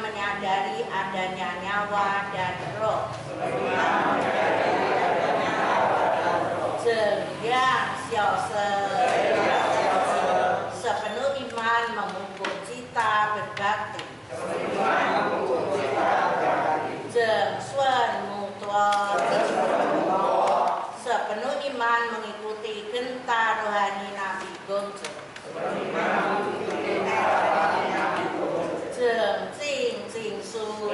menyadari adanya nyawa dan roh. Yang xiaose sepenuh iman memupuk cita berbakti. Jeng Suan Mutua sepenuh iman mengikuti gentar rohani Nabi Gongzong. Jeng Jing Jing Su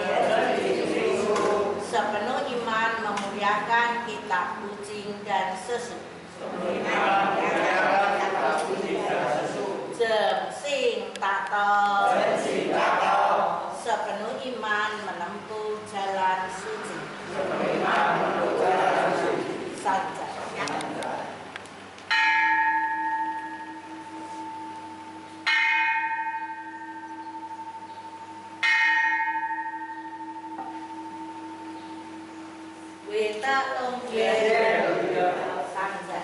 sepenuh iman memuliakan kitab kucing dan sesu. Jeng Sing Tato sepenuh iman menempuh jalan suci. Saja. Weta Longge Sanja.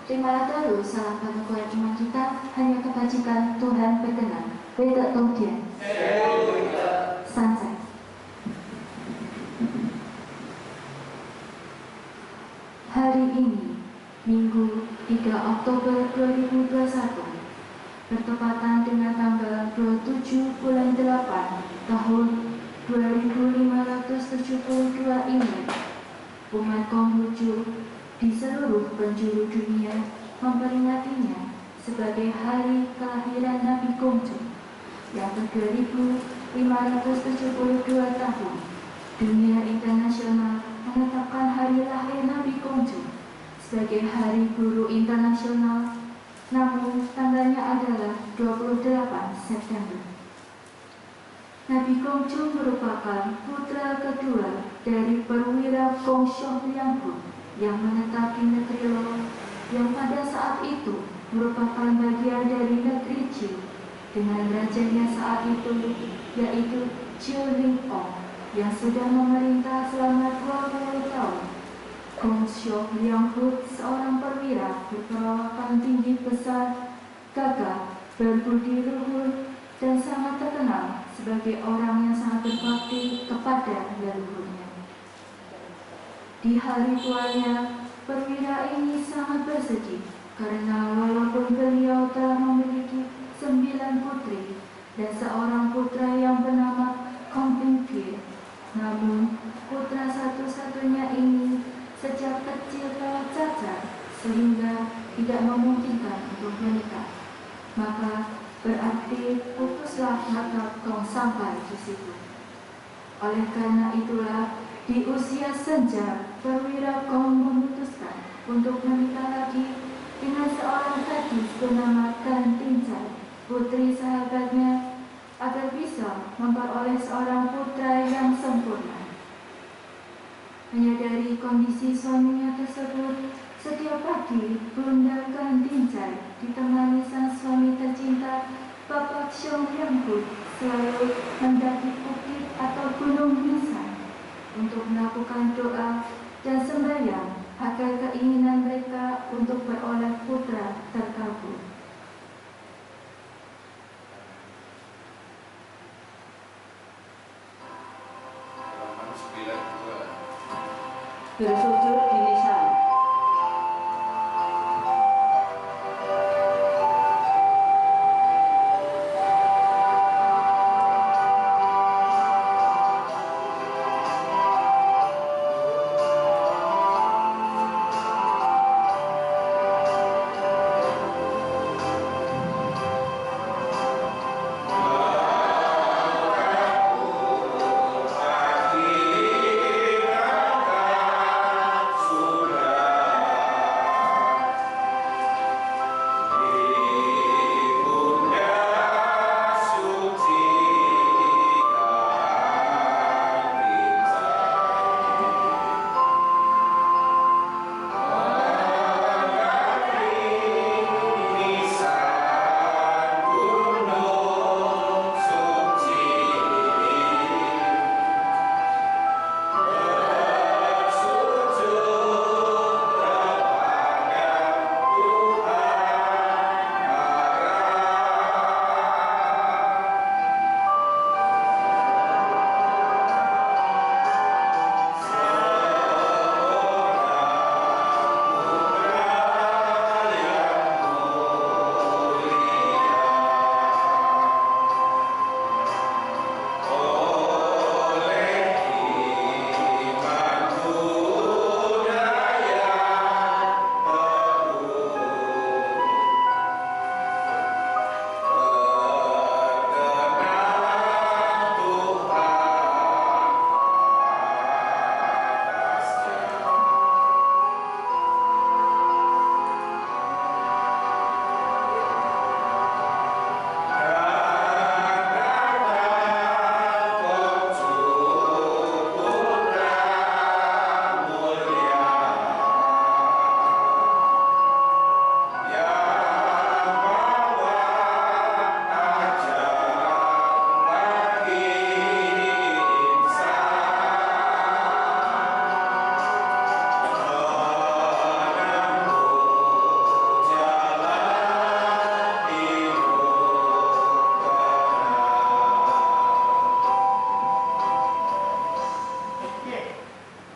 Terimalah dahulu salam pengukuhan iman kita hanya kebajikan Tuhan berkenan. Weda Tongdian Sansai. Hari ini, Minggu 3 Oktober 2021, bertepatan dengan tanggal 27 bulan 8 tahun 2572 ini, umat Konghucu di seluruh penjuru dunia memperingatinya sebagai hari kelahiran Nabi Gongzong yang ke-2572 tahun. Dunia internasional menetapkan hari lahir Nabi Gongzong sebagai Hari Guru Internasional, namun tanggalnya adalah 28 September. Nabi Gongzong merupakan putra kedua dari perwira Gongxiong Lianghu yang menetap di negeri Lo, yang pada saat itu merupakan bagian dari negeri Jiu dengan rajanya saat itu, yaitu Jiu Lingong, yang sudah memerintah selama 20 tahun. Gongxiong Lianghu, seorang perwira berperawakan tinggi besar, gagah, berbudi luhur, dan sangat terkenal sebagai orang yang sangat berbakti kepada leluhurnya. Di hari tuanya, perwira ini sangat bersedih karena walaupun beliau telah memiliki 9 putri dan seorang putra yang bernama Kompingkir, namun putra satu-satunya ini sejak kecil telah cacat sehingga tidak memungkinkan untuk menikah. Maka berarti putuslah mata Kong sampai di situ. Oleh karena itulah di usia senja perwira Kong memutuskan untuk menikah lagi dengan seorang gadis bernama Kan Tincai, putri sahabatnya, agar bisa memperoleh seorang putra yang sempurna. Menyadari kondisi suaminya tersebut, setiap pagi Bunda Kan Tincai ditemani sang suami tercinta Bapak Xiong Lianghu selalu mendaki bukit atau gunung Nisan untuk melakukan doa dan sembahyang agar keinginan mereka untuk beroleh putra terkabul. Bersujud di nisan.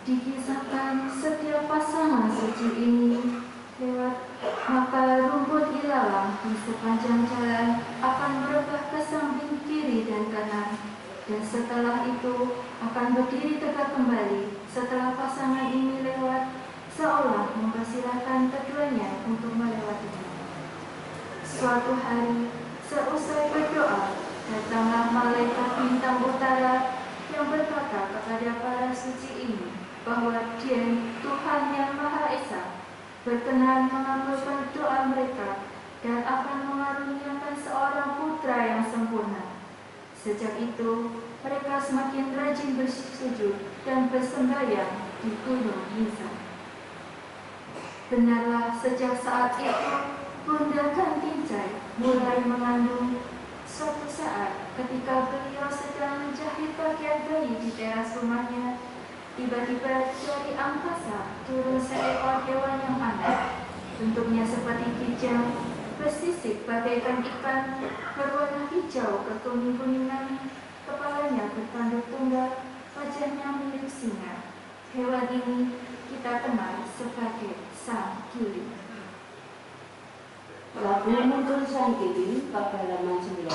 Dikisahkan setiap pasangan suci ini lewat maka rumput ilalang di sepanjang jalan akan berubah ke samping kiri dan kanan, dan setelah itu akan berdiri tegak kembali setelah pasangan ini lewat, seolah mempersilahkan keduanya untuk melewatinya. Suatu hari, seusai berdoa, datanglah malaikat bintang utara yang berkata kepada para suci ini bahwa Dia, Tuhan yang Maha Esa, berkenan mengabulkan doa mereka dan akan mengaruniakan seorang putra yang sempurna. Sejak itu, mereka semakin rajin bersujud dan bersembahyang di Gunung Nisan. Benarlah sejak saat itu, Bunda Kan Tincai mulai mengandung. Suatu saat, ketika beliau sedang menjahit bagian bayi di teras rumahnya, tiba-tiba dari angkasa turun seekor hewan yang aneh. Bentuknya seperti kijang, bersisik bagaikan ikan, berwarna hijau kekuning-kuningan, kepalanya bertanduk tunggal, wajahnya mirip singa. Hewan ini kita kenal sebagai Sang Kili. Lagu Muncul Sang Kili pada halaman 19.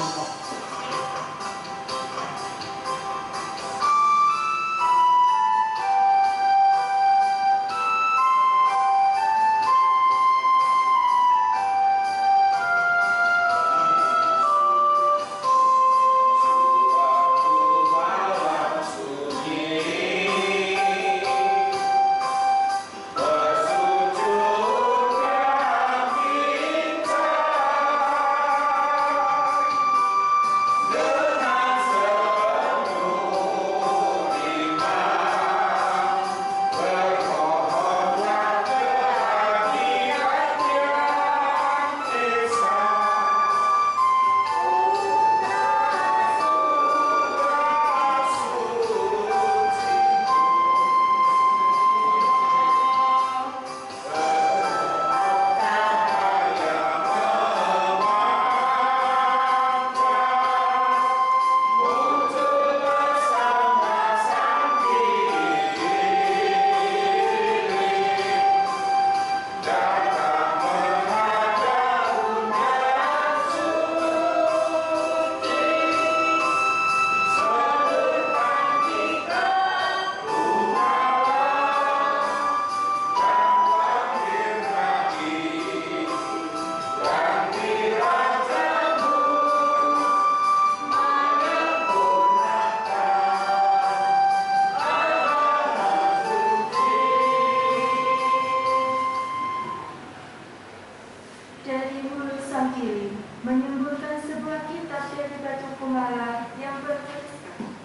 Dari hulu Sang Kili menyemburkan sebuah kitab dari batu kumala yang bertuliskan,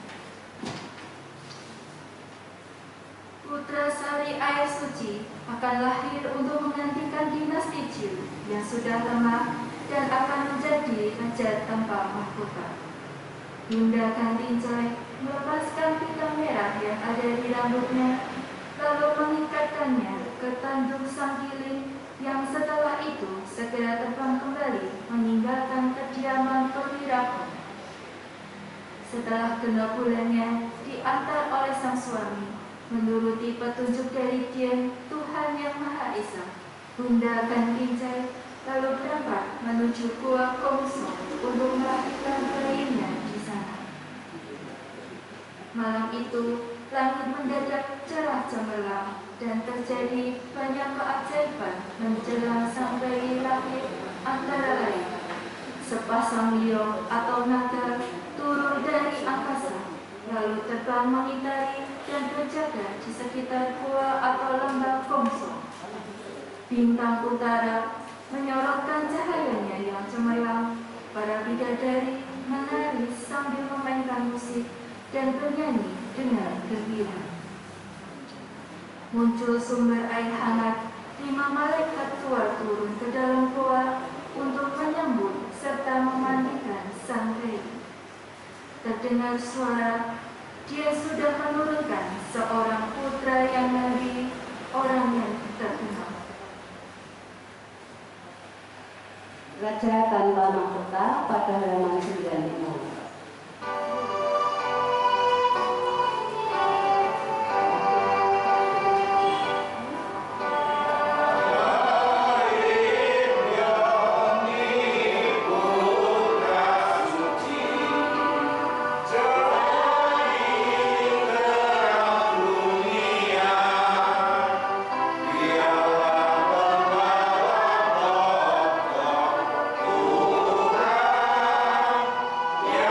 Putra Sari Air Suci akan lahir untuk menggantikan dinasti Chiu yang sudah lemah dan akan menjadi raja tanpa mahkota. Bunda Kantinjai melepaskan pita merah yang ada di rambutnya, lalu mengikatkannya ke tanduk Sang Kili yang setelah itu segera terbang kembali meninggalkan kediaman perwira. Setelah genap bulannya diantar oleh sang suami, menuruti petunjuk dari Dian Tuhan Yang Maha Esa, Bunda Kantinjai lalu berangkat menuju Gua Kongso untuk melahirkan bayinya di sana. Malam itu langit mendadak cerah cemerlang dan terjadi banyak keajaiban menjelang sang bayi lahir, antara lain sepasang liong atau naga turun dari angkasa lalu terbang mengitari dan berjaga di sekitar gua atau lembah Kongso. Bintang utara menyorotkan cahayanya yang cemerlang. Para bidadari menari sambil memainkan musik dan bernyanyi dengan gembira. Muncul sumber air hangat, 5 malaikat tua turun ke dalam gua untuk menyambut serta memandikan sang bayi. Terdengar suara, dia sudah menurunkan seorang putra yang nabi, orang yang terkenal. Raja Tanpa Mahkota pada halaman 95. Yeah.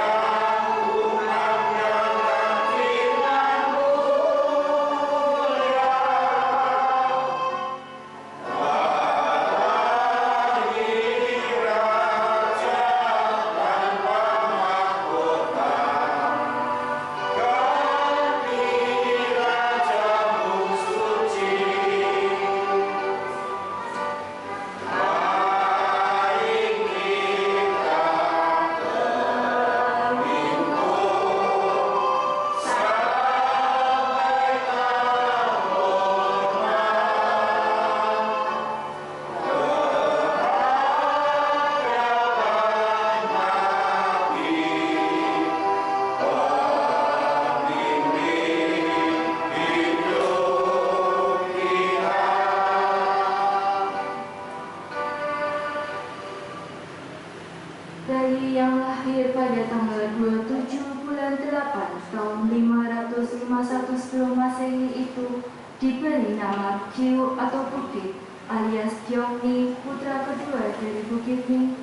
Tiongni, putra kedua dari Bukit Mi,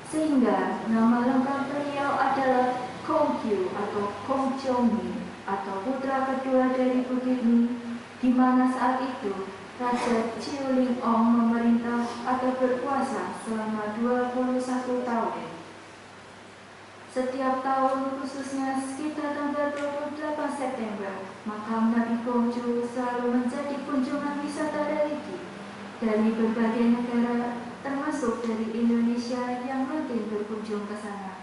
sehingga nama lengkap beliau adalah Kong Qiu atau Kong Qiongmi atau putra kedua dari Bukit Mi, di mana saat itu Raja Chiu Ling Ong memerintah atau berkuasa selama 21 tahun. Setiap tahun, khususnya sekitar tanggal 28 September, makam Nabi Kongju selalu menjadi kunjungan wisata religi dari berbagai negara, termasuk dari Indonesia yang rutin berkunjung ke sana.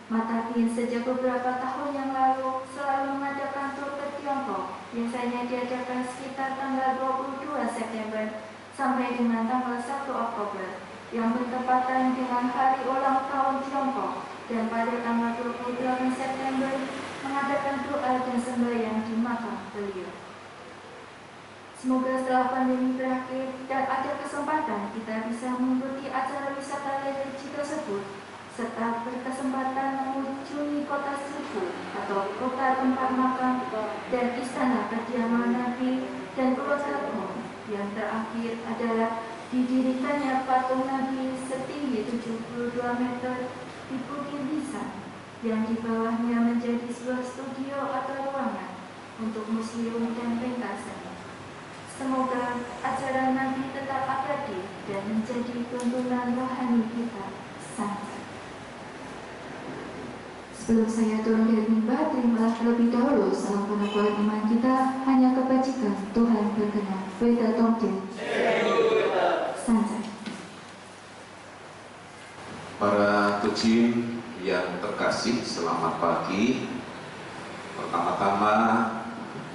Matakin sejak beberapa tahun yang lalu selalu mengadakan tur ke Tiongkok, biasanya diadakan sekitar tanggal 22 September sampai dengan tanggal 1 Oktober, yang bertepatan dengan hari ulang tahun Tiongkok, dan pada tanggal 28 September mengadakan doa dan sembahyang di makam beliau. Semoga setelah pandemi berakhir dan ada kesempatan kita bisa mengikuti acara wisata religi tersebut, serta berkesempatan mengunjungi kota Sifu atau kota tempat makam dan istana kediaman Nabi dan keluarga Kong. Yang terakhir adalah didirikannya patung Nabi setinggi 72 meter di Bukit Lisan, yang di bawahnya menjadi sebuah studio atau ruangan untuk museum dan pentas seni. Semoga acara Nabi tetap abadi dan menjadi tuntunan rohani kita sampai. Sebelum saya turun dari mimbar, terimalah terlebih dahulu salam pengakuan iman kita hanya kebajikan Tuhan berkenan. Weda Tongjen. Sanjay. Para tucin yang terkasih, selamat pagi. Pertama-tama,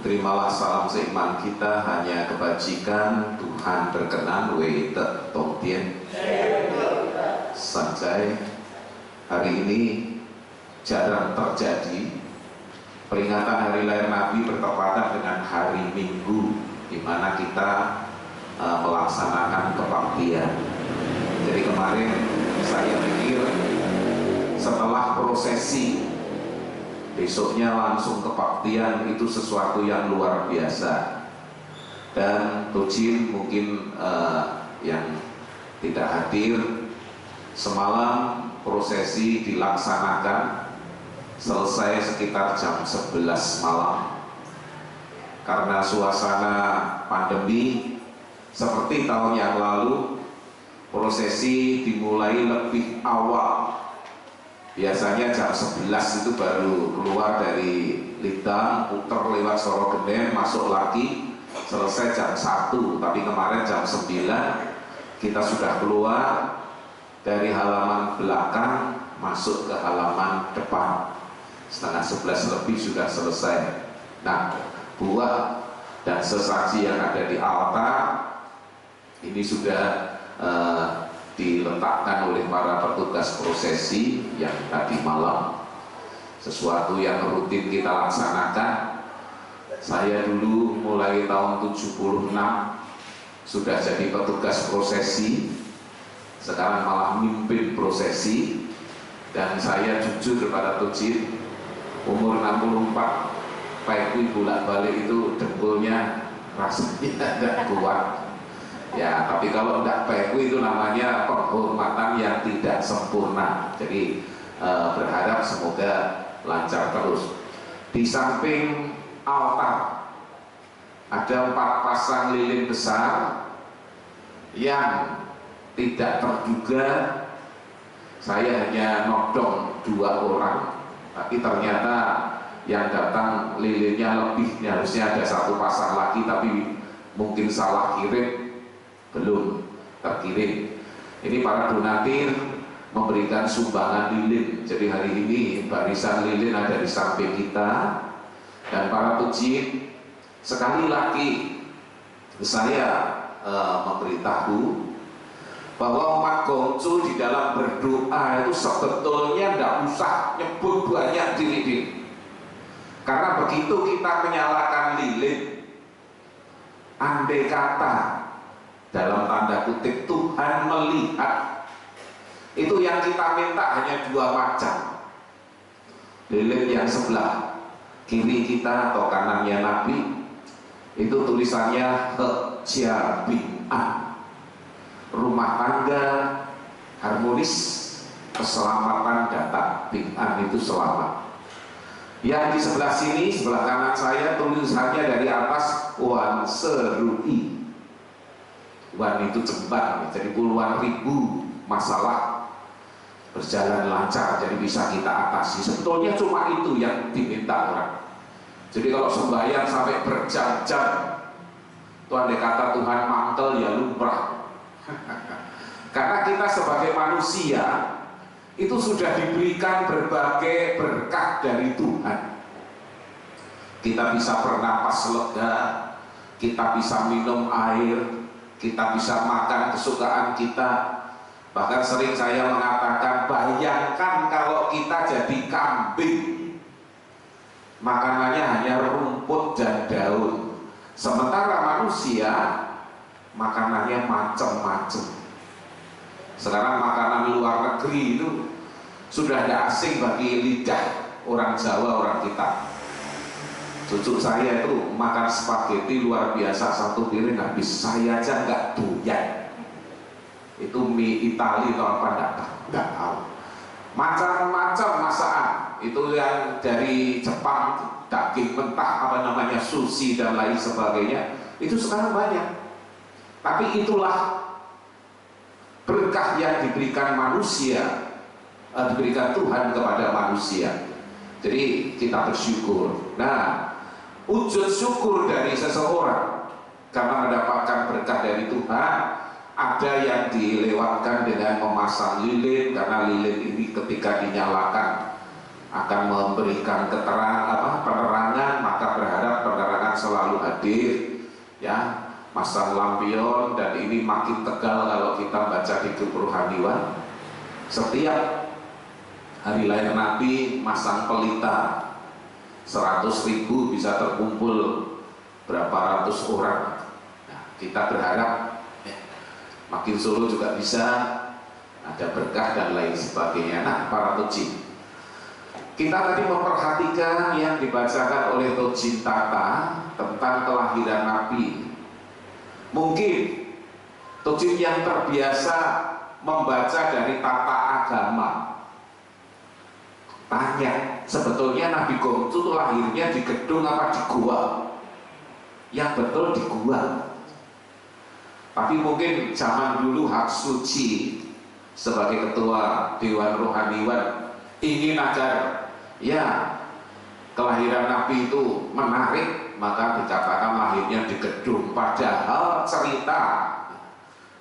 terimalah salam seiman kita hanya kebajikan Tuhan berkenan. Weda Tongjen. Sanjay. Hari ini jarang terjadi peringatan hari lahir Nabi bertepatan dengan hari Minggu, di mana kita melaksanakan kebaktian. Jadi kemarin saya pikir setelah prosesi besoknya langsung kebaktian itu sesuatu yang luar biasa. Dan Tucin mungkin yang tidak hadir, semalam prosesi dilaksanakan selesai sekitar jam 11 malam. Karena suasana pandemi seperti tahun yang lalu, prosesi dimulai lebih awal. Biasanya jam 11 itu baru keluar dari Lidang, puter lewat Soro Genen, masuk lagi, selesai jam 1. Tapi kemarin jam 9 kita sudah keluar dari halaman belakang masuk ke halaman depan. Setengah 11 lebih sudah selesai. Nah, buah dan sesaji yang ada di altar ini sudah diletakkan oleh para petugas prosesi yang tadi malam. Sesuatu yang rutin kita laksanakan. Saya dulu mulai tahun 76 sudah jadi petugas prosesi, sekarang malah mimpin prosesi. Dan saya jujur kepada Tucin, umur 64 paikui bolak-balik itu dengkulnya rasanya tidak kuat ya, tapi kalau tidak paikui itu namanya penghormatan yang tidak sempurna. Jadi berharap semoga lancar terus. Di samping altar ada 4 pasang lilin besar yang tidak terduga. Saya hanya nodong 2 orang, tapi ternyata yang datang lilinnya lebih. Harusnya ada 1 pasang lagi, tapi mungkin salah kirim, belum terkirim. Ini para donatur memberikan sumbangan lilin. Jadi hari ini barisan lilin ada di samping kita. Dan para tucin, sekali lagi saya memberitahu bahwa umat Konghucu di dalam berdoa itu sebetulnya tidak usah nyebut banyak lilin. Karena begitu kita menyalakan lilin, andai kata dalam tanda kutip Tuhan melihat, itu yang kita minta hanya 2 macam. Lilin yang sebelah kiri kita atau kanannya Nabi, itu tulisannya Hejabin'an. rumah tangga harmonis, keselamatan data, bin'an itu selamat. Yang di sebelah sini, sebelah kanan saya, tulisannya dari atas wan serui. Wan itu jembatan, jadi puluhan ribu masalah berjalan lancar, jadi bisa kita atasi. Sebetulnya cuma itu yang diminta orang. Jadi kalau sembahyang sampai berjam-jam, itu andai kata Tuhan mantel ya lumrah. Karena kita sebagai manusia itu sudah diberikan berbagai berkah dari Tuhan. Kita bisa bernapas lega, kita bisa minum air, kita bisa makan kesukaan kita. Bahkan sering saya mengatakan, bayangkan kalau kita jadi kambing, makanannya hanya rumput dan daun. Sementara manusia makanannya macam-macam. Sekarang makanan luar negeri itu sudah tidak asing bagi lidah orang Jawa, orang kita. Cucu saya itu makan spaghetti luar biasa, satu piring habis, saya aja nggak doyan. Itu mie Itali atau apa nggak tahu. Macam-macam masakan, itu yang dari Jepang, daging mentah, apa namanya, sushi dan lain sebagainya, itu sekarang banyak. Tapi itulah berkah yang diberikan manusia, diberikan Tuhan kepada manusia. Jadi kita bersyukur. Nah, wujud syukur dari seseorang karena mendapatkan berkah dari Tuhan, ada yang dilewatkan dengan memasang lilin, karena lilin ini ketika dinyalakan akan memberikan penerangan, maka berharap penerangan selalu hadir, ya. Masang lampion, dan ini makin tegal kalau kita baca di grup rohaniwan. Setiap hari lahir Nabi masang pelita 100.000 bisa terkumpul berapa ratus orang. Nah, kita berharap makin Solo juga bisa ada berkah dan lain sebagainya. Nah, para Tojin, kita tadi memperhatikan yang dibacakan oleh Tojin Tata tentang kelahiran Nabi. Mungkin Tojin yang terbiasa membaca dari tata agama tanya, sebetulnya Nabi Gongsu itu lahirnya di gedung apa di gua? Yang betul di gua. Tapi mungkin zaman dulu Hak Suci sebagai ketua Dewan Rohaniwan ingin agar ya kelahiran Nabi itu menarik, maka dikatakan lahirnya di gedung. Padahal cerita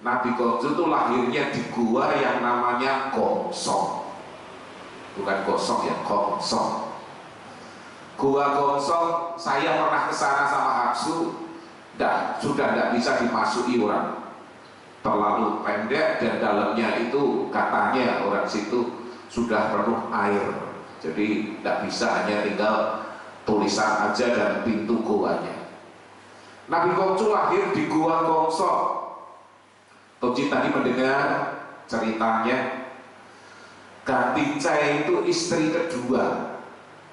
Nabi Gongsu itu lahirnya di gua yang namanya Gongsong. Bukan Gosong ya, Gongsong. Gua Gongsong, saya pernah ke sana sama Haksu, sudah tidak bisa dimasuki orang, terlalu pendek, dan dalamnya itu katanya orang situ sudah penuh air, jadi tidak bisa, hanya tinggal tulisan aja dan pintu guanya. Nabi Gongsu lahir di gua Gongsong. Tojin tadi mendengar ceritanya. Gatinca itu istri kedua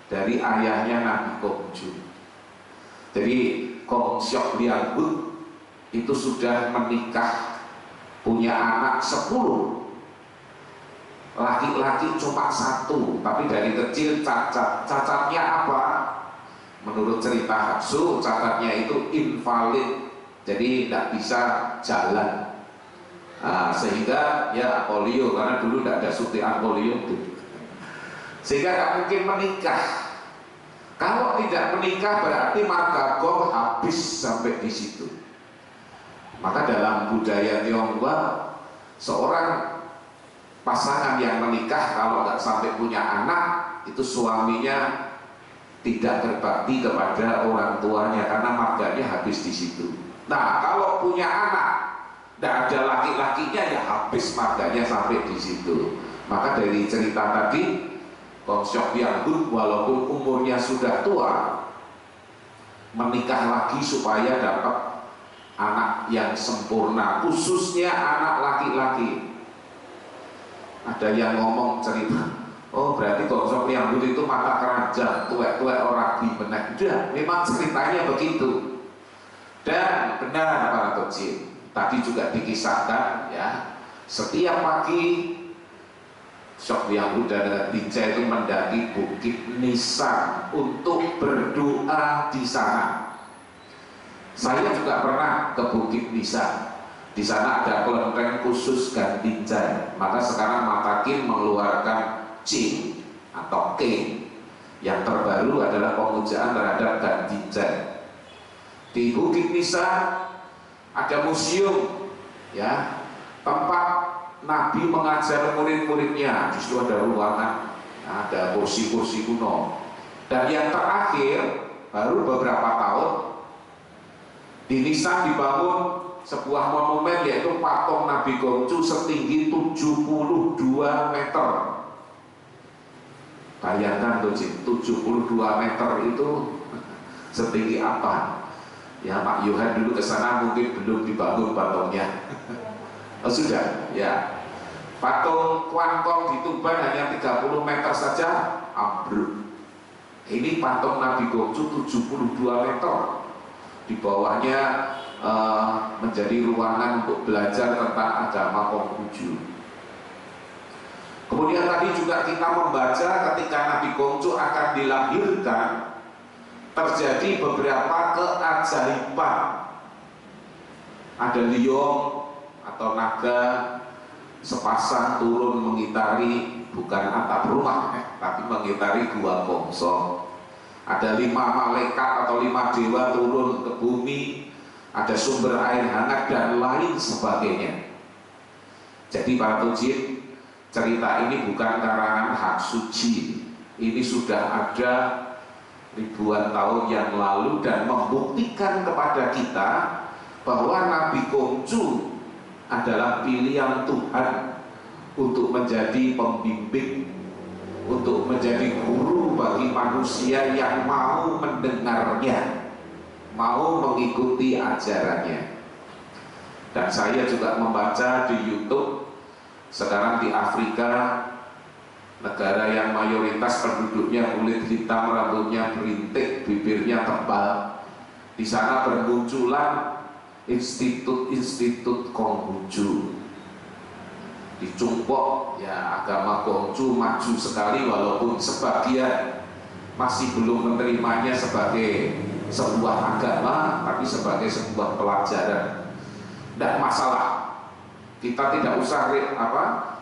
dari ayahnya Nabi Gongsu. Jadi Gongsyok Liangbut itu sudah menikah, punya anak 10. Laki-laki cuma 1, tapi dari kecil cacat. Cacatnya apa? Menurut cerita Haksu, cacatnya itu invalid, jadi tidak bisa jalan. Nah, sehingga ya polio, karena dulu tidak ada suntikan polio itu, sehingga tidak mungkin menikah. Kalau tidak menikah berarti marga Gong habis sampai di situ. Maka dalam budaya Tionghoa, seorang pasangan yang menikah kalau nggak sampai punya anak, itu suaminya tidak berbakti kepada orang tuanya karena marganya habis di situ. Nah, kalau punya anak tidak ada laki-lakinya, ya habis marganya sampai di situ. Maka dari cerita tadi, Gongsyok Liangbut walaupun umurnya sudah tua, menikah lagi supaya dapat anak yang sempurna, khususnya anak laki-laki. Ada yang ngomong cerita, oh berarti Gongsyok Liangbut itu mata keranjang, tuwek-tuwek orang benar. Memang ceritanya begitu. Dan benar para Tojin, tadi juga dikisahkan ya, setiap pagi Syekh Yahuda dengan Tinja itu mendaki Bukit Nisan untuk berdoa di sana. Saya juga pernah ke Bukit Nisan. Di sana ada kelenteng khusus Gantinjai. Maka sekarang Matakin mengeluarkan Cing atau King. Yang terbaru adalah pemujaan terhadap Gantinjai. Di Bukit Nisan ada museum, ya, tempat Nabi mengajar murid-muridnya. Justru ada ruangan, ada kursi-kursi kuno. Dan yang terakhir, baru beberapa tahun, di Nisan dibangun sebuah monumen, yaitu patung Nabi Gongcu setinggi 72 meter. Bayangkan tuh, 72 meter itu setinggi apa? Ya, Pak Yohan dulu ke sana mungkin belum dibangun patungnya. Oh, sudah, ya. Patung Kuangkong di Tuban hanya 30 meter saja ambruk. Ini patung Nabi Gongcu 72 meter. Di bawahnya menjadi ruangan untuk belajar tentang agama Konghucu. Kemudian tadi juga kita membaca ketika Nabi Gongcu akan dilahirkan, terjadi beberapa keajaiban. Ada liong atau naga sepasang turun mengitari bukan atap rumah, tapi mengitari gua Gongso. Ada 5 malaikat atau 5 dewa turun ke bumi, ada sumber air hangat dan lain sebagainya. Jadi para tujin, cerita ini bukan karangan hak suci. Ini sudah ada ribuan tahun yang lalu dan membuktikan kepada kita bahwa Nabi Gongcu adalah pilihan Tuhan untuk menjadi pembimbing, untuk menjadi guru bagi manusia yang mau mendengarnya, mau mengikuti ajarannya. Dan saya juga membaca di YouTube, sekarang di Afrika, negara yang mayoritas penduduknya kulit hitam, rambutnya berintik, bibirnya tebal, di sana bermunculan institut-institut Konghucu. Di Cungpok, ya, agama Gongcu maju sekali, walaupun sebagian masih belum menerimanya sebagai sebuah agama, tapi sebagai sebuah pelajaran. Tidak masalah, kita tidak usah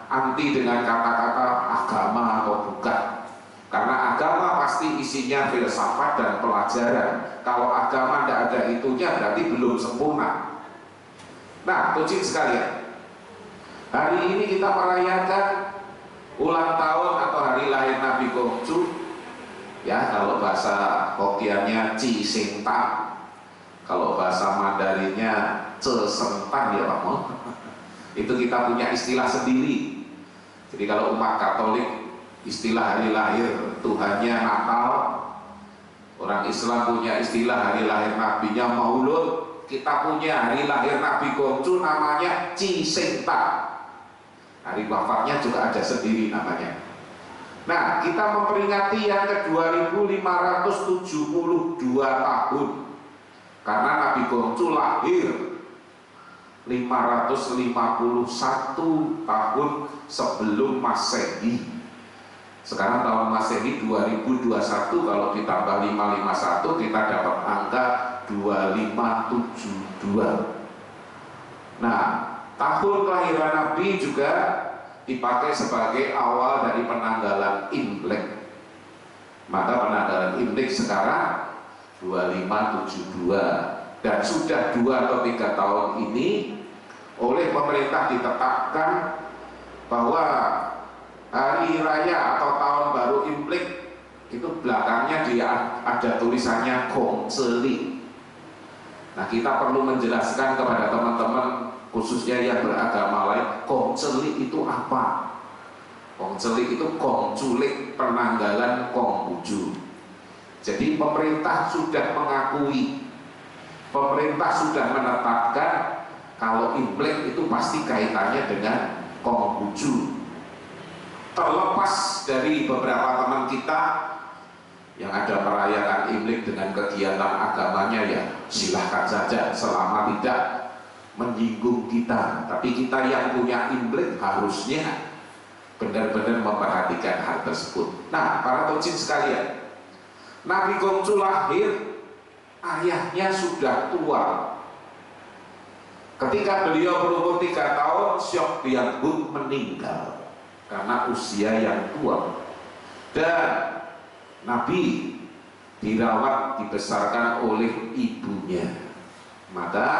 anti dengan kata-kata agama atau bukan, karena agama pasti isinya filsafat dan pelajaran. Kalau agama tidak ada itunya, berarti belum sempurna. Nah, tujin sekalian, hari ini kita merayakan ulang tahun atau hari lahir Nabi Gongcu. Ya, kalau bahasa Hokkiannya Ci Sing Tang, kalau bahasa Mandarinnya Ce Seng Tang, ya Pak Mo. Itu kita punya istilah sendiri. Jadi kalau umat Katolik, istilah hari lahir Tuhannya Natal. Orang Islam punya istilah hari lahir Nabinya Maulud. Kita punya hari lahir Nabi Gongcu namanya Ci Sing Tang. Hari wafatnya juga ada sendiri namanya. Nah, kita memperingati yang ke 2572 tahun, karena Nabi Gongcu lahir 551 tahun sebelum Masehi. Sekarang tahun Masehi 2021, kalau ditambah 551 kita dapat angka 2572. Nah, tahun kelahiran Nabi juga dipakai sebagai awal dari penanggalan Imlek. Maka penanggalan Imlek sekarang 2572, dan sudah 2 atau 3 tahun ini oleh pemerintah ditetapkan bahwa hari raya atau tahun baru Imlek itu belakangnya ada tulisannya Gongceli. Nah, kita perlu menjelaskan kepada teman-teman, khususnya yang beragama lain, Gongceli itu apa? Gongceli itu Gongculik, penanggalan Konghucu. Jadi pemerintah sudah mengakui, pemerintah sudah menetapkan kalau Imlek itu pasti kaitannya dengan Konghucu. Terlepas dari beberapa teman kita yang ada merayakan Imlek dengan kegiatan agamanya, ya silahkan saja, selama tidak menyinggung kita, tapi kita yang punya Imlek harusnya benar-benar memperhatikan hal tersebut. Nah, para tojin sekalian, Nabi Kongcu lahir, ayahnya sudah tua. Ketika beliau berumur 3 tahun, Syekh Biangbut meninggal karena usia yang tua. Dan Nabi dirawat, dibesarkan oleh ibunya. Maka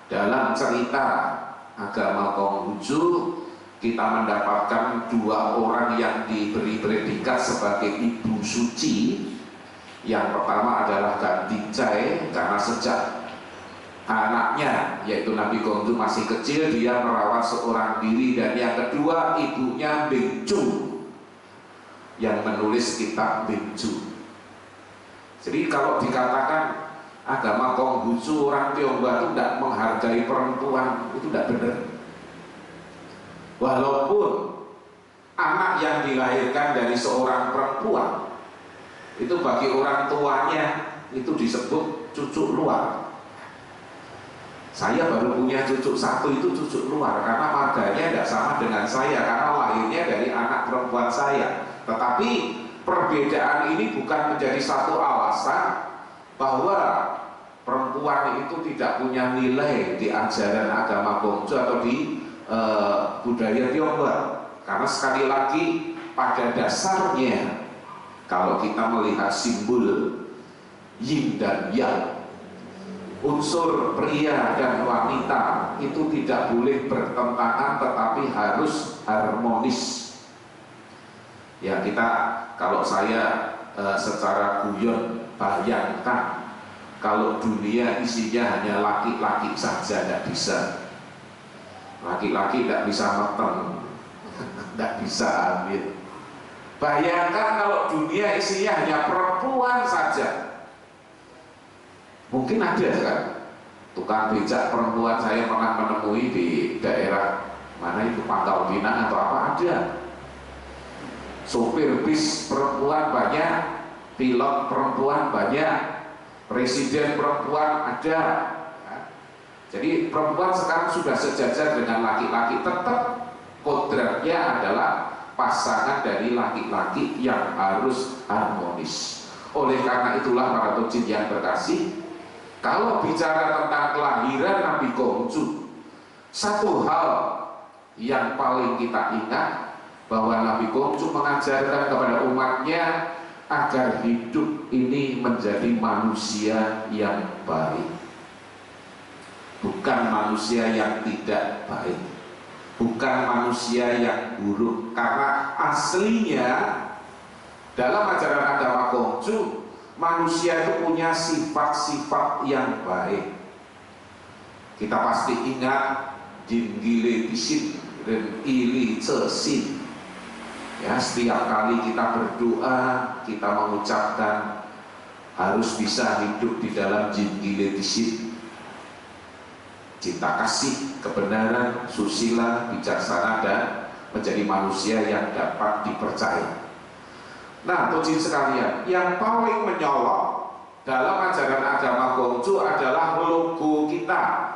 dalam cerita agama Konghucu kita mendapatkan 2 orang yang diberi predikat sebagai ibu suci. Yang pertama adalah Ganting Cai, karena sejak anaknya yaitu Nabi Konghucu masih kecil dia merawat seorang diri. Dan yang kedua ibunya Bingcu yang menulis kitab Bingcu. Jadi kalau dikatakan agama Konghucu orang Tionghoa itu tidak menghargai perempuan, itu tidak benar. Walaupun anak yang dilahirkan dari seorang perempuan itu bagi orang tuanya itu disebut cucu luar. Saya baru punya cucu 1 itu cucu luar karena marganya tidak sama dengan saya, karena lahirnya dari anak perempuan saya. Tetapi perbedaan ini bukan menjadi satu alasan bahwa perempuan itu tidak punya nilai di ajaran agama Konghucu atau di budaya Tionghoa. Karena sekali lagi pada dasarnya kalau kita melihat simbol yin dan yang, unsur pria dan wanita itu tidak boleh bertentangan tetapi harus harmonis. Ya, kita kalau saya secara guyon bayangkan kalau dunia isinya hanya laki-laki saja, tidak bisa. Laki-laki tidak bisa mateng, tidak bisa hamil. Bayangkan kalau dunia isinya hanya perempuan saja. Mungkin ada kan tukang becak perempuan, saya pernah menemui di daerah mana itu, Pangkal Pinang atau apa, ada. Sopir bis perempuan banyak, pilot perempuan banyak, presiden perempuan ada. Jadi perempuan sekarang sudah sejajar dengan laki-laki. Tetap kodratnya adalah pasangan dari laki-laki yang harus harmonis. Oleh karena itulah para tojin yang berkasih, kalau bicara tentang kelahiran Nabi Konghucu, satu hal yang paling kita ingat bahwa Nabi Konghucu mengajarkan kepada umatnya agar hidup ini menjadi manusia yang baik, bukan manusia yang tidak baik, bukan manusia yang buruk. Karena aslinya dalam ajaran agama Konghucu, manusia itu punya sifat-sifat yang baik. Kita pasti ingat Jinggile Bisin dan Ili Cesin. Ya, setiap kali kita berdoa, kita mengucapkan harus bisa hidup di dalam Jinggile Bisin. Cinta kasih, kebenaran, susila, bijaksana, dan menjadi manusia yang dapat dipercaya. Nah, tojin sekalian, yang paling menyolok dalam ajaran agama Konghucu adalah logo kita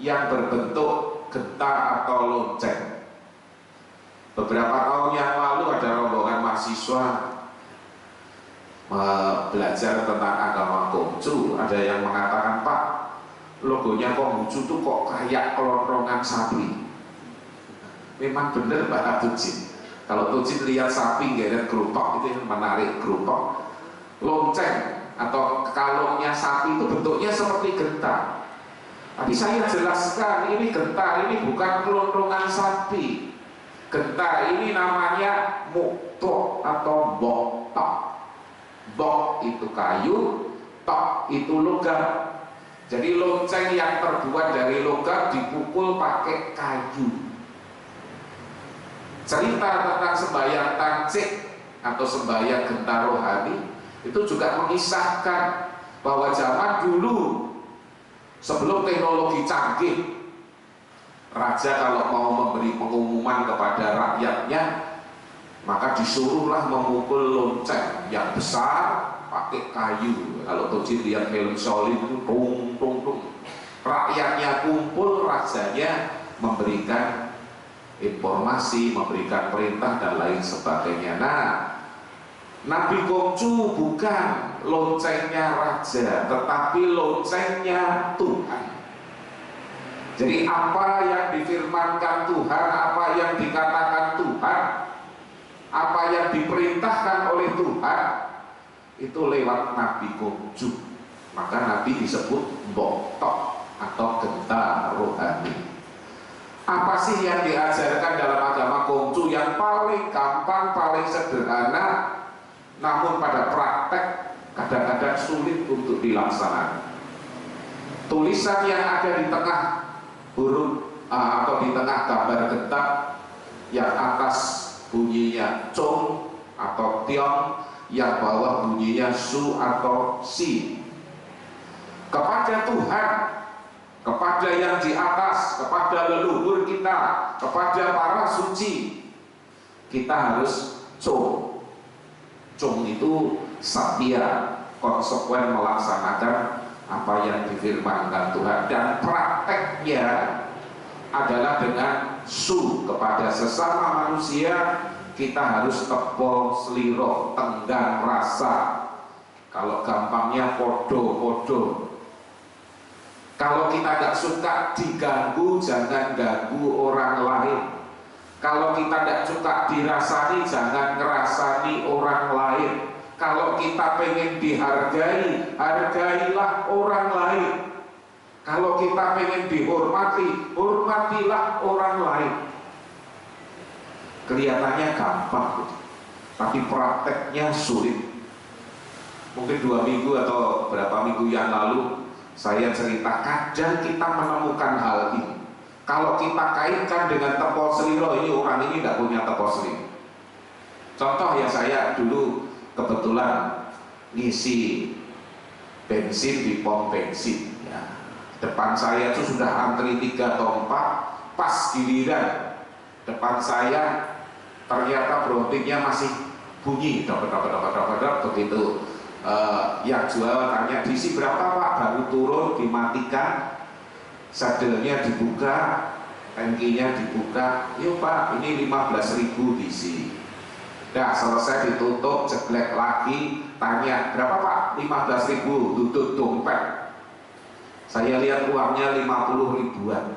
yang berbentuk genta atau lonceng. Beberapa tahun yang lalu ada rombongan mahasiswa belajar tentang agama Konghucu. Ada yang mengatakan, Pak, logonya Konghucu itu kok kayak kelontongan sapi. Memang benar Pak Tojin. Kalau Tojin lihat sapi geret gerupok itu yang menarik gerupok. Lonceng atau kalungnya sapi itu bentuknya seperti genta. Tapi saya jelaskan, ini genta ini bukan kelontongan sapi. Genta ini namanya muktok atau bok tok. Bok itu kayu, tok itu logam. Jadi lonceng yang terbuat dari logam dipukul pakai kayu. Cerita tentang sembahyang tancik atau sembahyang genta rohani itu juga mengisahkan bahwa zaman dulu sebelum teknologi canggih, raja kalau mau memberi pengumuman kepada rakyatnya maka disuruhlah memukul lonceng yang besar pakai kayu. Kalau Tojin lihat film Shaolin itu tung tung tung, rakyatnya kumpul, rajanya memberikan informasi, memberikan perintah dan lain sebagainya. Nah, Nabi Kongcu bukan loncengnya raja, tetapi loncengnya Tuhan. Jadi apa yang difirmankan Tuhan, apa yang dikatakan Tuhan, apa yang diperintahkan oleh Tuhan, itu lewat Nabi Kongcu. Maka Nabi disebut Boktok atau genta rohani. Apa sih yang diajarkan dalam agama Kongcu yang paling gampang, paling sederhana, namun pada praktek kadang-kadang sulit untuk dilaksanakan? Tulisan yang ada di tengah huruf atau di tengah gambar genta, yang atas bunyinya Chong atau Tiong, yang bawah bunyinya Su atau Si. Kepada Tuhan, kepada yang di atas, kepada leluhur kita, kepada para suci, kita harus Chong. Chong itu setia, konsekuen melaksanakan apa yang difirmankan Tuhan, dan prakteknya adalah dengan Su. Kepada sesama manusia kita harus tepo seliro, tenggang rasa. Kalau gampangnya podo-podo. Kalau kita tidak suka diganggu, jangan ganggu orang lain. Kalau kita tidak suka dirasani, jangan ngerasani orang lain. Kalau kita pengen dihargai, hargailah orang lain. Kalau kita pengen dihormati, hormatilah orang lain. Kelihatannya gampang, tapi prakteknya sulit. Mungkin 2 minggu atau berapa minggu yang lalu saya cerita, kadang kita menemukan hal ini. Kalau kita kaitkan dengan tepo seliro, ini orang ini tidak punya tepo seliro. Contoh ya, saya dulu kebetulan ngisi bensin di pom bensin ya. Depan saya itu sudah antri 3 atau 4, pas giliran depan saya ternyata brontingnya masih bunyi dok begitu. Yang jual tanya, diisi berapa Pak? Baru turun, dimatikan, sadelnya dibuka, tangkinya dibuka. Yuk Pak, ini 15.000 diisi. Nah, selesai ditutup, jeglek lagi, tanya berapa Pak? 15.000, tutup dompet. Saya lihat uangnya 50 ribuan.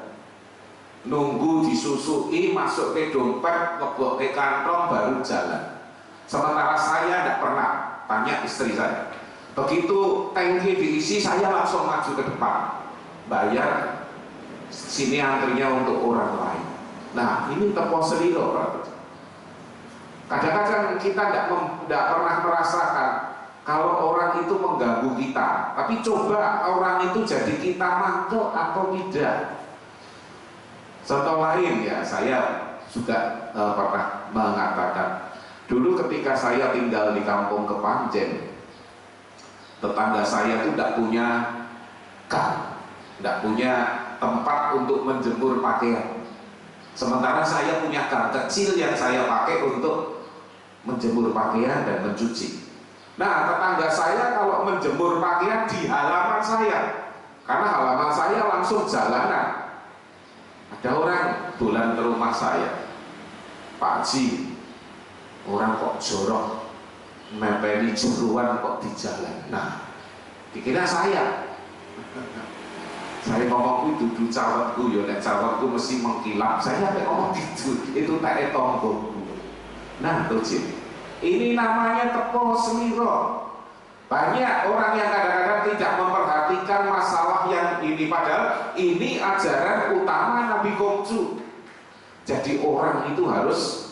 Nunggu disusui, masuk ke dompet, ngebok ke kantong, baru jalan. Sementara saya tidak pernah. Tanya istri saya. Begitu tangki diisi, saya langsung maju ke depan, bayar. Sini antrinya untuk orang lain. Nah, ini tepo seliro. Kadang-kadang kita tidak pernah merasakan kalau orang itu mengganggu kita, tapi coba orang itu jadi kita mantuk atau tidak. Contoh lain ya, saya juga pernah mengatakan, dulu ketika saya tinggal di kampung Kepanjen, tetangga saya itu tidak punya kar, tidak punya tempat untuk menjemur pakaian. Sementara saya punya kar kecil yang saya pakai untuk menjemur pakaian dan mencuci. Nah, tetangga saya kalau menjemur pakaian di halaman saya, karena halaman saya langsung jalanan. Ada orang bulan ke rumah saya, Pak Ji, orang kok jorok, mepeni jeruan kok di jalan. Nah, dikira saya. Saya ngomong itu duduk cawatku, ya nek cawatku mesti mengkilap. Saya sampai ngomong gitu, itu tak tonggo. Nah, tuh Jim, ini namanya tepo seliro. Banyak orang yang kadang-kadang tidak memperhatikan masalah yang ini, padahal ini ajaran utama Nabi Kongcu. Jadi orang itu harus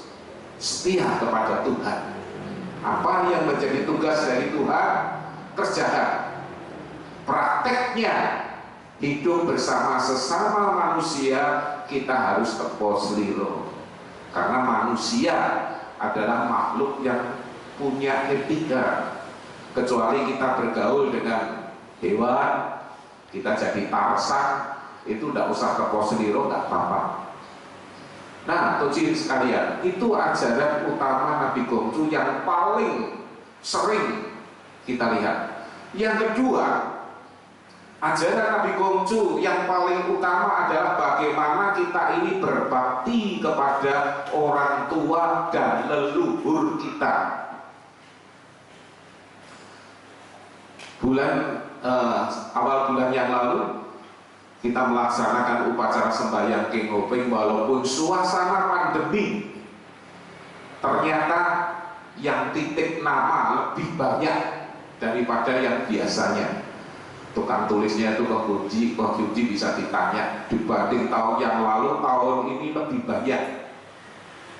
setia kepada Tuhan. Apa yang menjadi tugas dari Tuhan, kerjakan. Prakteknya hidup bersama sesama manusia, kita harus tepo seliro. Karena manusia adalah makhluk yang punya etika. Kecuali kita bergaul dengan hewan, kita jadi Tarsan, itu tidak usah tepo seliro, tidak apa-apa. Nah, tujuan sekalian, itu ajaran utama Nabi Kongcu yang paling sering kita lihat. Yang kedua, Ajaran Nabi Kongcu yang paling utama adalah bagaimana kita ini berbakti kepada orang tua dan leluhur kita. Awal bulan yang lalu kita melaksanakan upacara sembahyang Kengopeng, walaupun suasana pandemi, ternyata yang titik nama lebih banyak daripada yang biasanya. Tukang tulisnya itu Kok Yuji bisa ditanya, dibanding tahun yang lalu, tahun ini lebih banyak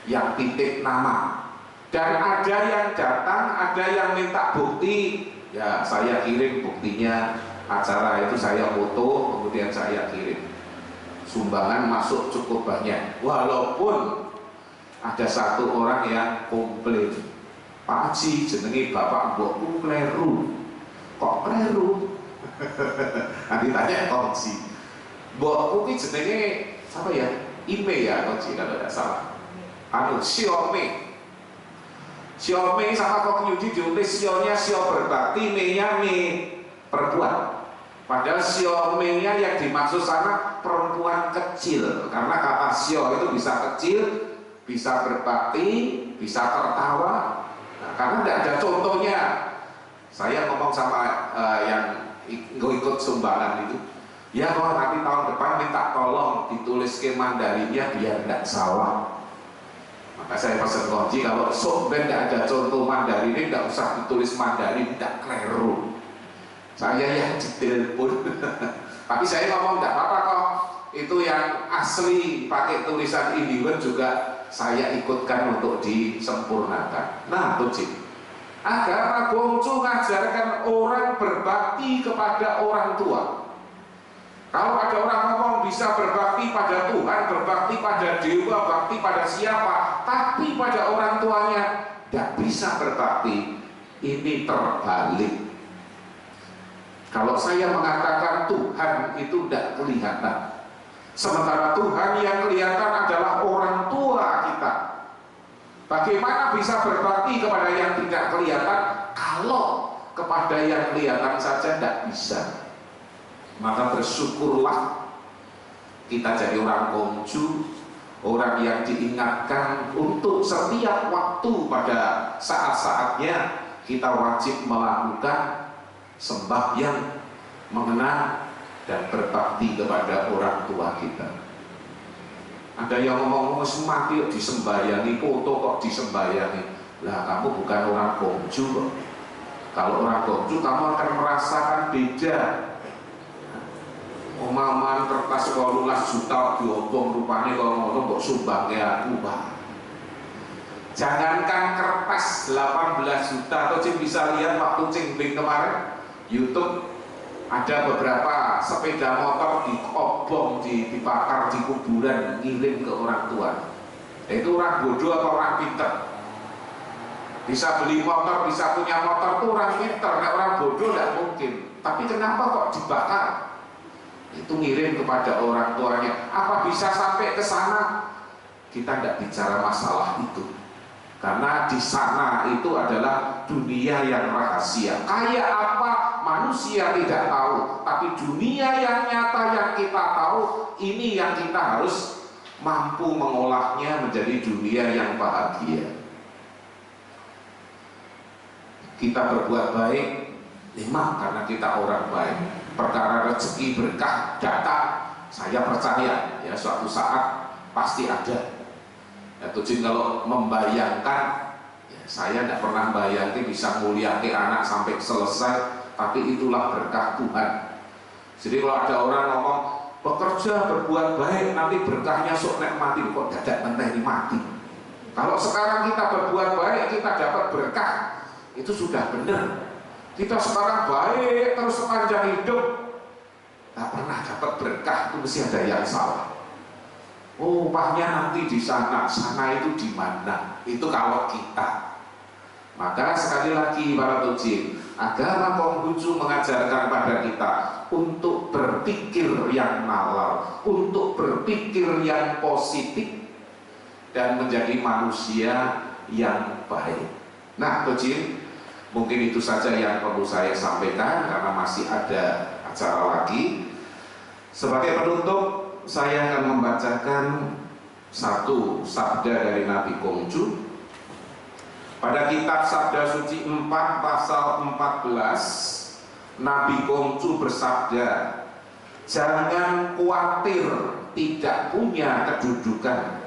yang titik nama. Dan ada yang datang, ada yang minta bukti, ya saya kirim buktinya. Acara itu saya foto, kemudian saya kirim. Sumbangan masuk cukup banyak, walaupun ada satu orang yang komplain, Pak Haji jenenge bapak mbokku kleru. Kok kleru? Nanti tanya Kongci, mbokku ki jenenge apa ya? Ime ya Kongci kalau tidak salah. Xiaomi. Xiaomi sama Kok Yuji ditulis Xio-nya Xio berbakti, Me-nya Me perempuan. Padahal Xiaomi-nya yang dimaksud sana perempuan kecil, karena kata Xio itu bisa kecil, bisa berbakti, bisa tertawa. Nah, karena tidak ada contohnya. Saya ngomong sama yang ikut sumbangan itu, ya kalau nanti tahun depan minta tolong ditulis ke Mandarinnya biar tidak salah. Maka saya pesan Kongci, kalau soben tidak ada contoh Mandarin ini tidak usah ditulis Mandarin, tidak keliru. Saya yang ditelepon tapi saya ngomong tidak apa-apa kok, itu yang asli pakai tulisan Indian juga saya ikutkan untuk disempurnakan. Nah Kongci, agama Kongcu mengajarkan orang berbakti kepada orang tua. Kalau ada orang ngomong bisa berbakti pada Tuhan, berbakti pada dewa, bakti pada siapa, tapi pada orang tuanya tidak bisa berbakti, ini terbalik. Kalau saya mengatakan Tuhan itu tidak kelihatan, sementara Tuhan yang kelihatan adalah orang tua kita. Bagaimana bisa berbakti kepada yang tidak kelihatan kalau kepada yang kelihatan saja tidak bisa? Maka bersyukurlah kita jadi orang Kongcu, orang yang diingatkan untuk setiap waktu pada saat-saatnya kita wajib melakukan sembahyang, mengenang dan berbakti kepada orang tua kita. Ada yang ngomong mati disembayangi, foto kok disembayangi. Lah kamu bukan orang Kongcu kok. Kalau orang Kongcu kamu akan merasakan beda. Omaman kertas 18 juta diobong rupanya kalau ngomong kok sumbang ya aku Pak. Jangankan kertas 18 juta, atau Cing bisa lihat waktu Cing Bing kemarin YouTube, ada beberapa sepeda motor diobong, dibakar di kuburan, ngirim ke orang tua. Itu orang bodoh atau orang pinter? Bisa beli motor, bisa punya motor itu orang pinter, nah, orang bodoh tidak mungkin. Tapi kenapa kok dibakar? Itu ngirim kepada orang tuanya. Apa bisa sampai ke sana? Kita tidak bicara masalah itu, karena di sana itu adalah dunia yang rahasia. Kayak apa manusia tidak tahu, tapi dunia yang nyata yang kita tahu, ini yang kita harus mampu mengolahnya menjadi dunia yang bahagia. Kita berbuat baik memang karena kita orang baik. Perkara rezeki berkah datang, saya percaya ya suatu saat pasti ada. Ya, Tujin kalau membayangkan, ya, saya tidak pernah bayangkan bisa muliakan anak sampai selesai, tapi itulah berkah Tuhan. Jadi kalau ada orang ngomong bekerja berbuat baik nanti berkahnya sok nek mati, kok dadak menteni mati. Kalau sekarang kita berbuat baik kita dapat berkah, itu sudah benar. Kita sekarang baik terus sepanjang hidup, tak pernah dapat berkah, itu mesti ada yang salah. Oh, upahnya nanti di sana, sana itu di mana? Itu kalau kita. Maka sekali lagi para Tujin, agama Konghucu mengajarkan pada kita untuk berpikir yang nalar, untuk berpikir yang positif dan menjadi manusia yang baik. Nah, Tujin, mungkin itu saja yang perlu saya sampaikan karena masih ada acara lagi. Sebagai penutup, saya akan membacakan satu sabda dari Nabi Kongcu. Pada kitab Sabda Suci 4 pasal 14, Nabi Kongcu bersabda, jangan khawatir tidak punya kedudukan.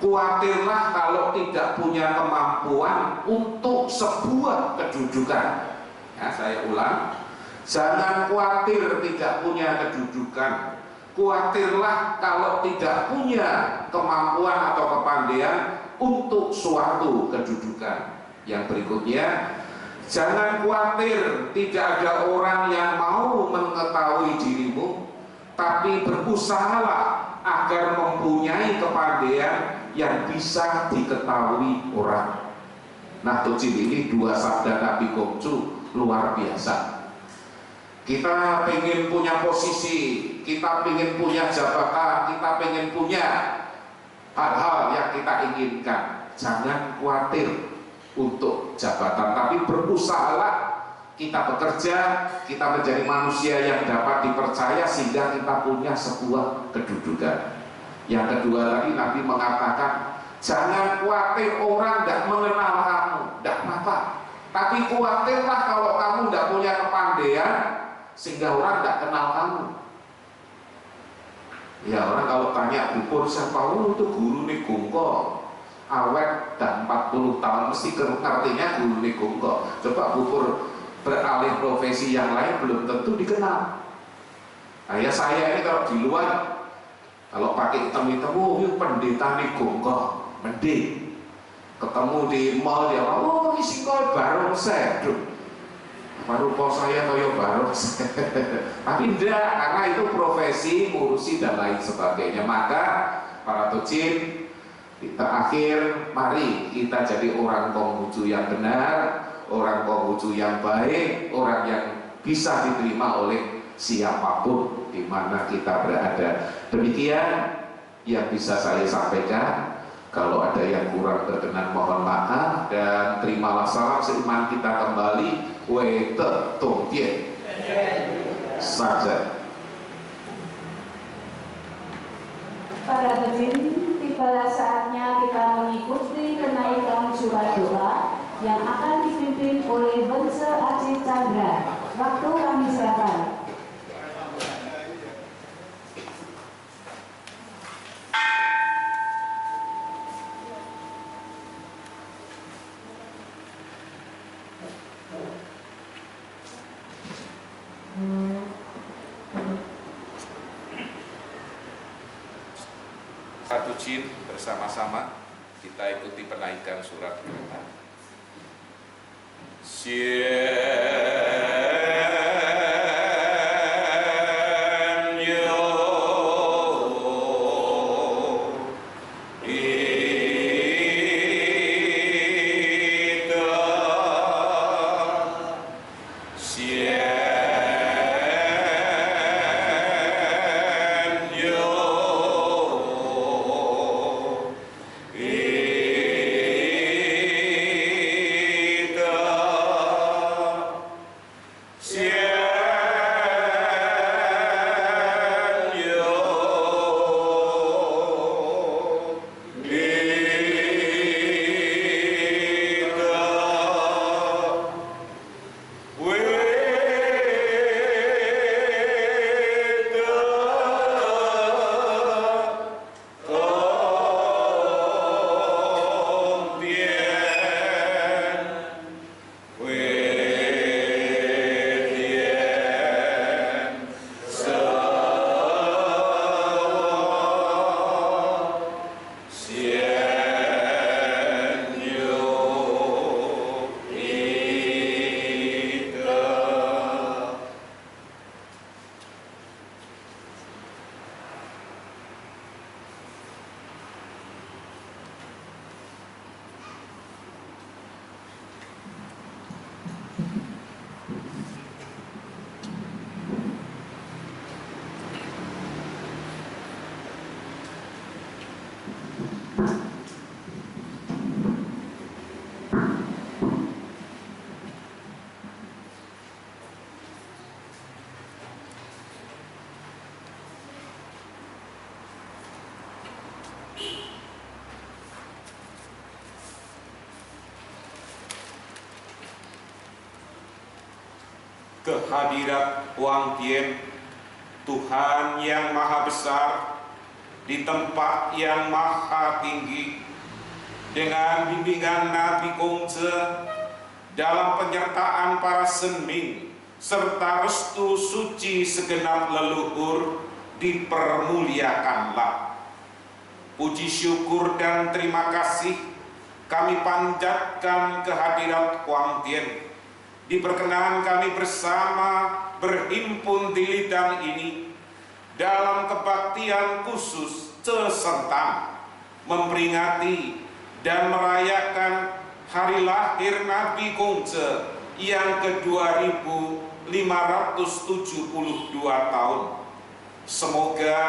Khawatirlah kalau tidak punya kemampuan untuk sebuah kedudukan. Ya, saya ulang. Jangan khawatir tidak punya kedudukan. Khawatirlah kalau tidak punya kemampuan atau kepandaian untuk suatu kedudukan. Yang berikutnya, jangan khawatir tidak ada orang yang mau mengetahui dirimu, tapi berusahalah agar mempunyai kepandaian yang bisa diketahui orang. Nah, ini dua sabda Nabi Kongcu luar biasa. Kita ingin punya posisi, kita ingin punya jabatan, kita ingin punya hal-hal yang kita inginkan. Jangan khawatir untuk jabatan, tapi berusahalah kita bekerja, kita menjadi manusia yang dapat dipercaya sehingga kita punya sebuah kedudukan. Yang kedua lagi, Nabi mengatakan jangan khawatir orang tidak mengenal kamu, tidak apa-apa, tapi khawatirlah kalau kamu tidak punya kepandaian sehingga orang tidak kenal kamu. Ya, orang kalau tanya Bupur siapa, itu guru nih Gungko awet dan 40 tahun mesti ngertinya guru nih Gungko. Coba Bupur beralih profesi yang lain belum tentu dikenal. Nah, ya saya ini kalau di luar, kalau pakai hitam-hitam, itu pendeta nih Gungko, mending. Ketemu di mall dia, oh isi kau baru saya, baru kau saya toyo baru tapi tidak, karena itu profesi, ngurusi dan lain sebagainya. Maka para tucin, di terakhir mari kita jadi orang Konghucu yang benar, orang Konghucu yang baik, orang yang bisa diterima oleh siapapun di mana kita berada. Demikian yang bisa saya sampaikan. Kalau ada yang kurang berkenan mohon maaf, dan terimalah salam seiman kita kembali. Wei te tong tie saja. Para hadirin, tibalah saatnya kita mengikuti kenaikan surat doa yang akan dipimpin oleh Bense Aji Chandra. Waktu kami silakan. Satu jin bersama-sama kita ikuti penaikan surat doa. kehadirat Huang Tian, Tuhan yang Maha Besar di tempat yang maha tinggi, dengan bimbingan Nabi Kongce dalam penyertaan para senming serta restu suci segenap leluhur dipermuliakanlah. Puji syukur dan terima kasih kami panjatkan kehadirat Huang Tian. Diperkenan kami bersama berhimpun di lidang ini dalam kebaktian khusus sesentang memperingati dan merayakan hari lahir Nabi Kongce yang ke-2572 tahun. Semoga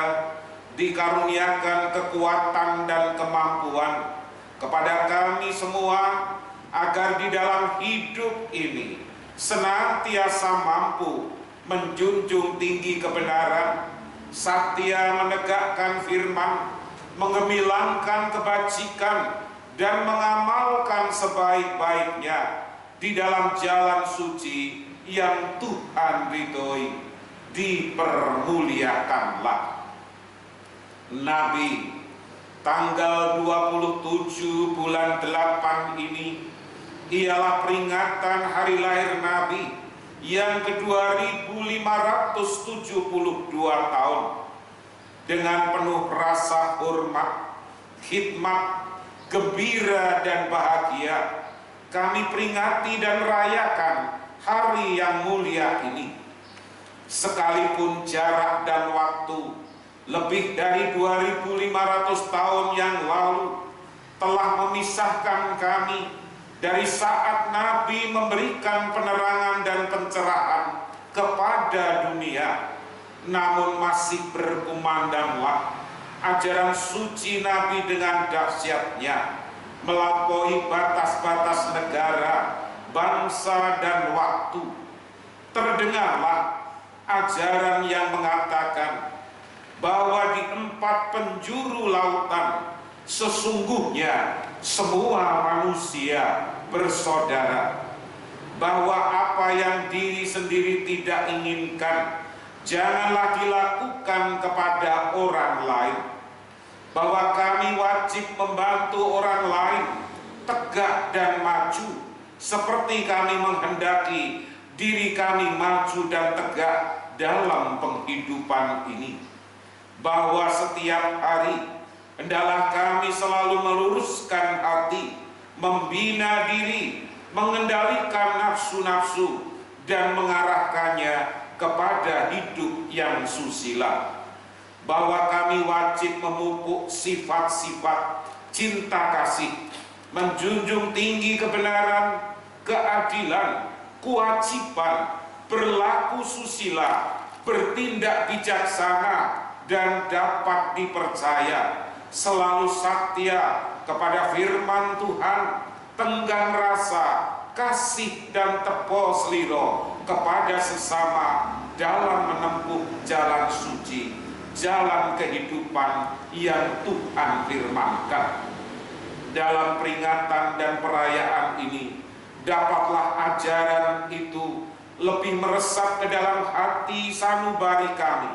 dikaruniakan kekuatan dan kemampuan kepada kami semua agar di dalam hidup ini senantiasa mampu menjunjung tinggi kebenaran, satya menegakkan firman, mengemilangkan kebajikan, dan mengamalkan sebaik-baiknya di dalam jalan suci yang Tuhan ridhoi. Dipermuliakanlah. Nabi tanggal 27 bulan 8 ini ialah peringatan hari lahir Nabi yang ke-2572 tahun. Dengan penuh rasa hormat, khidmat, gembira dan bahagia kami peringati dan rayakan hari yang mulia ini. Sekalipun jarak dan waktu lebih dari 2500 tahun yang lalu telah memisahkan kami dari saat Nabi memberikan penerangan dan pencerahan kepada dunia, namun masih berkumandanglah ajaran suci Nabi dengan dahsyatnya melampaui batas-batas negara, bangsa, dan waktu. Terdengarlah ajaran yang mengatakan bahwa di 4 penjuru lautan sesungguhnya semua manusia bersaudara, bahwa apa yang diri sendiri tidak inginkan janganlah dilakukan kepada orang lain, bahwa kami wajib membantu orang lain tegak dan maju seperti kami menghendaki diri kami maju dan tegak dalam penghidupan ini, bahwa setiap hari hendaklah kami selalu meluruskan hati, membina diri, mengendalikan nafsu-nafsu, dan mengarahkannya kepada hidup yang susila, bahwa kami wajib memupuk sifat-sifat cinta kasih, menjunjung tinggi kebenaran, keadilan, kewajiban, berlaku susila, bertindak bijaksana, dan dapat dipercaya, selalu satya kepada firman Tuhan, tenggang rasa, kasih dan tepo seliro kepada sesama dalam menempuh jalan suci, jalan kehidupan yang Tuhan firmankan. Dalam peringatan dan perayaan ini, dapatlah ajaran itu lebih meresap ke dalam hati sanubari kami,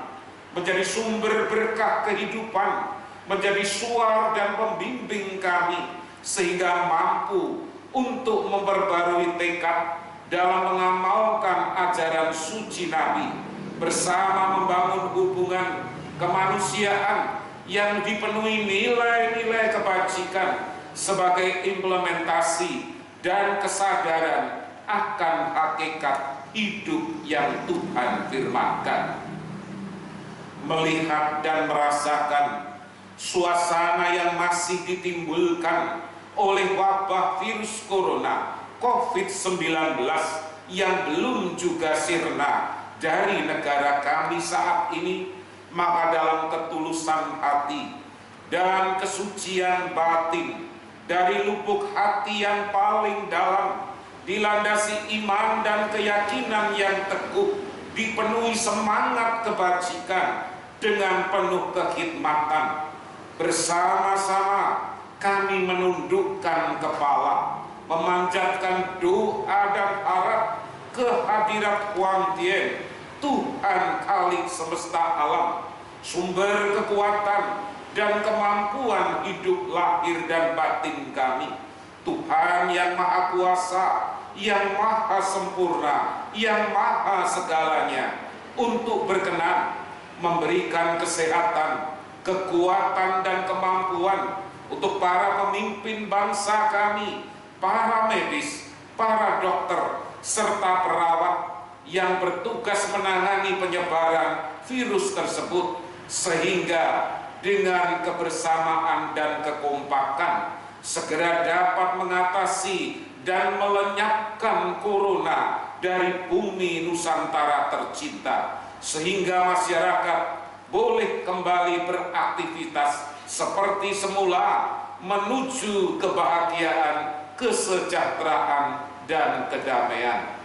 menjadi sumber berkah kehidupan, menjadi suar dan pembimbing kami, sehingga mampu untuk memperbarui tekad dalam mengamalkan ajaran suci Nabi, bersama membangun hubungan kemanusiaan yang dipenuhi nilai-nilai kebajikan sebagai implementasi dan kesadaran akan hakikat hidup yang Tuhan firmankan. Melihat dan merasakan suasana yang masih ditimbulkan oleh wabah virus corona COVID-19 yang belum juga sirna dari negara kami saat ini, maka dalam ketulusan hati dan kesucian batin dari lubuk hati yang paling dalam, dilandasi iman dan keyakinan yang teguh, dipenuhi semangat kebajikan dengan penuh kekhidmatan, bersama-sama kami menundukkan kepala, memanjatkan doa dan harap kehadirat Huang Tian, Tuhan Khalik semesta alam, sumber kekuatan dan kemampuan hidup lahir dan batin kami. Tuhan yang maha kuasa, yang maha sempurna, yang maha segalanya, untuk berkenan memberikan kesehatan, kekuatan dan kemampuan untuk para pemimpin bangsa kami, para medis, para dokter, serta perawat yang bertugas menangani penyebaran virus tersebut, sehingga dengan kebersamaan dan kekompakan segera dapat mengatasi dan melenyapkan corona dari bumi Nusantara tercinta, sehingga masyarakat boleh kembali beraktivitas seperti semula menuju kebahagiaan, kesejahteraan, dan kedamaian.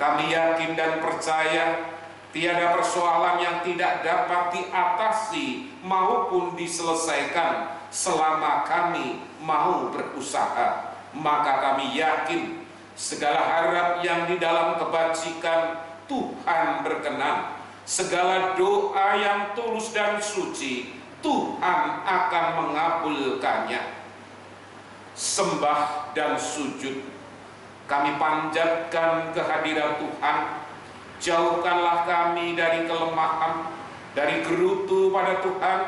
Kami yakin dan percaya tiada persoalan yang tidak dapat diatasi maupun diselesaikan selama kami mau berusaha. Maka kami yakin segala harap yang di dalam kebajikan Tuhan berkenan, segala doa yang tulus dan suci Tuhan akan mengabulkannya. Sembah dan sujud kami panjatkan kehadiran Tuhan. Jauhkanlah kami dari kelemahan, dari gerutu pada Tuhan,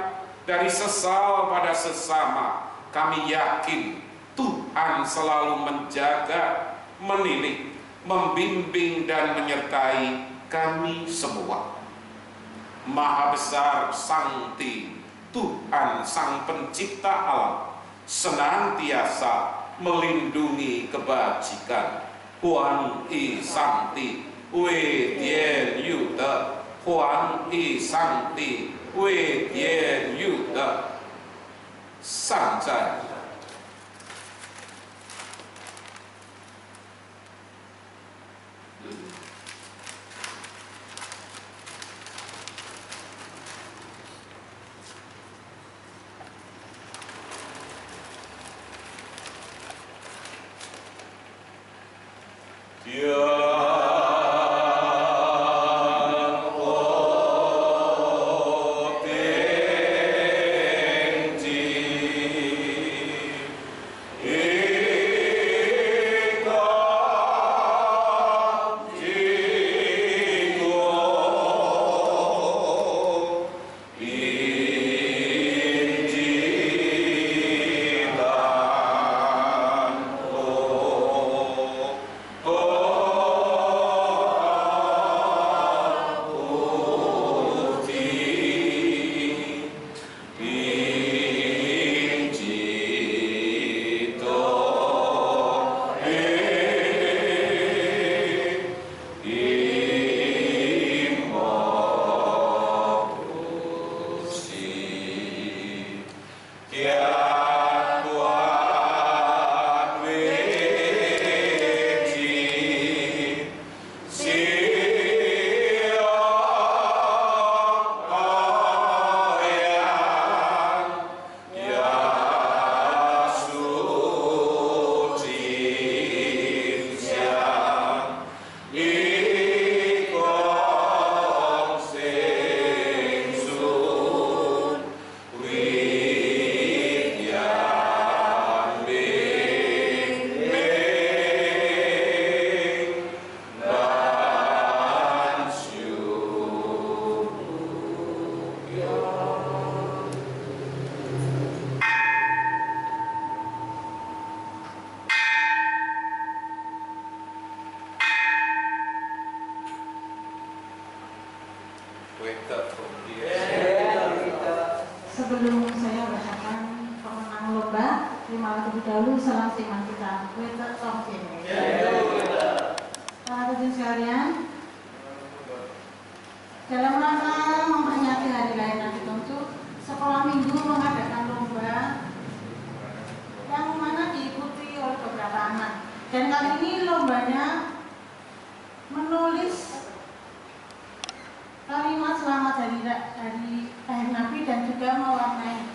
dari sesal pada sesama. Kami yakin Tuhan selalu menjaga, menilik, membimbing dan menyertai kami semua. Maha besar Sakti Tuhan Sang Pencipta alam, senantiasa melindungi kebajikan. Huang I Sakti Wei Tian Yu De, Huang I Sakti Wei Tian Yu De. Sang Zai. Sebelum saya bacakan pemenang lomba, terima terlebih dahulu salam iman kita. Para hadirin sekalian, dalam rangka memperingati hari lahir Nabi Tongsu, sekolah minggu mengadakan lomba yang mana diikuti oleh beberapa anak. Dan kali ini lombanya menulis kalimat selamat dari lahir Nabi dan juga mewarnai.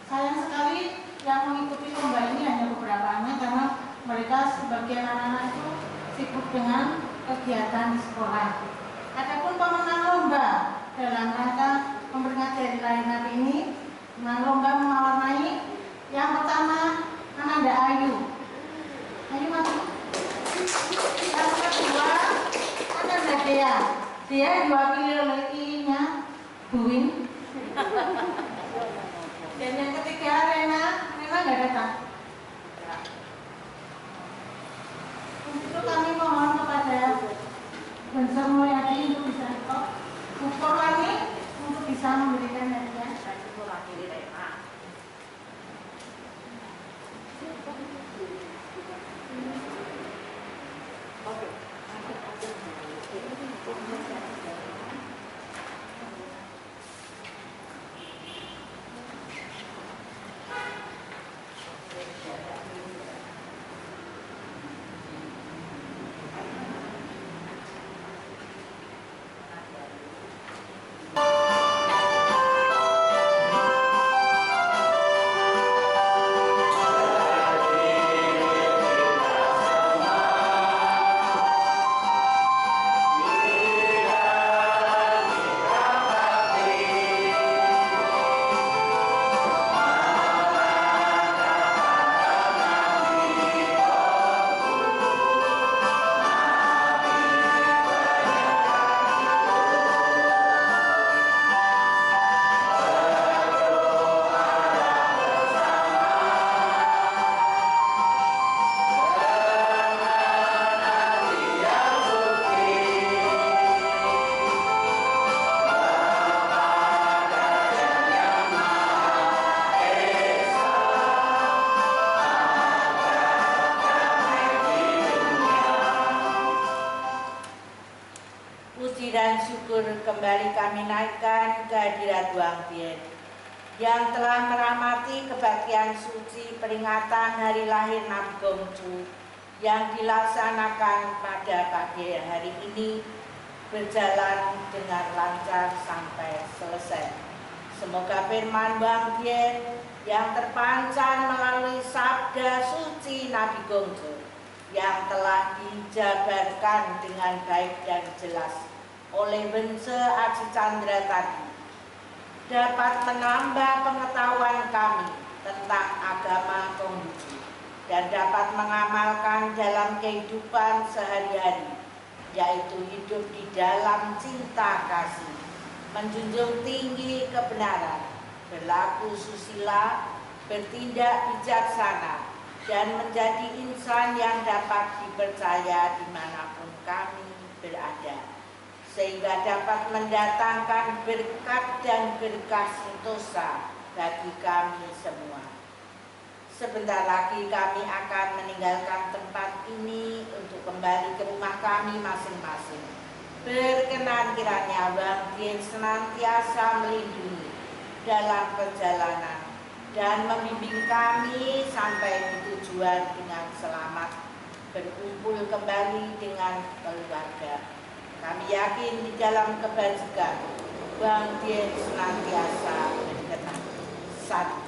Sayang sekali yang mengikuti lomba ini hanya beberapa anak, karena mereka sebagian anak-anak itu sibuk dengan kegiatan di sekolah. Adapun pemenang lomba dalam rangka memperingati hari lahir Nabi ini, pemenang lomba mewarnai yang pertama Ananda Ayu. Ayu masuk. Yang kedua Ananda Dea. Dia diwakili oleh I-nya Buin. Dan yang ketiga Rena nggak datang. Untuk itu kami mohon kepada Bensor Mulyadi untuk bisa ukur lagi untuk bisa memberikan hadiah. Puji dan syukur kembali kami naikkan ke hadirat Wang Bien yang telah meramati kebaktian suci peringatan hari lahir Nabi Gongju yang dilaksanakan pada pagi hari ini berjalan dengan lancar sampai selesai. Semoga firman Wang Bien yang terpancar melalui sabda suci Nabi Gongju yang telah dijabarkan dengan baik dan jelas oleh Bense Aji Chandra tadi dapat menambah pengetahuan kami tentang agama Konghucu dan dapat mengamalkan dalam kehidupan sehari-hari, yaitu hidup di dalam cinta kasih, menjunjung tinggi kebenaran, berlaku susila, bertindak bijaksana, dan menjadi insan yang dapat dipercaya dimanapun kami berada, sehingga dapat mendatangkan berkat dan berkah sentosa bagi kami semua. Sebentar lagi kami akan meninggalkan tempat ini untuk kembali ke rumah kami masing-masing. Berkenan kiranya Wang Bien senantiasa melindungi dalam perjalanan dan membimbing kami sampai di tujuan dengan selamat, berkumpul kembali dengan keluarga. Kami yakin di dalam kebajikan Wang Bien senantiasa berkenan. Satu.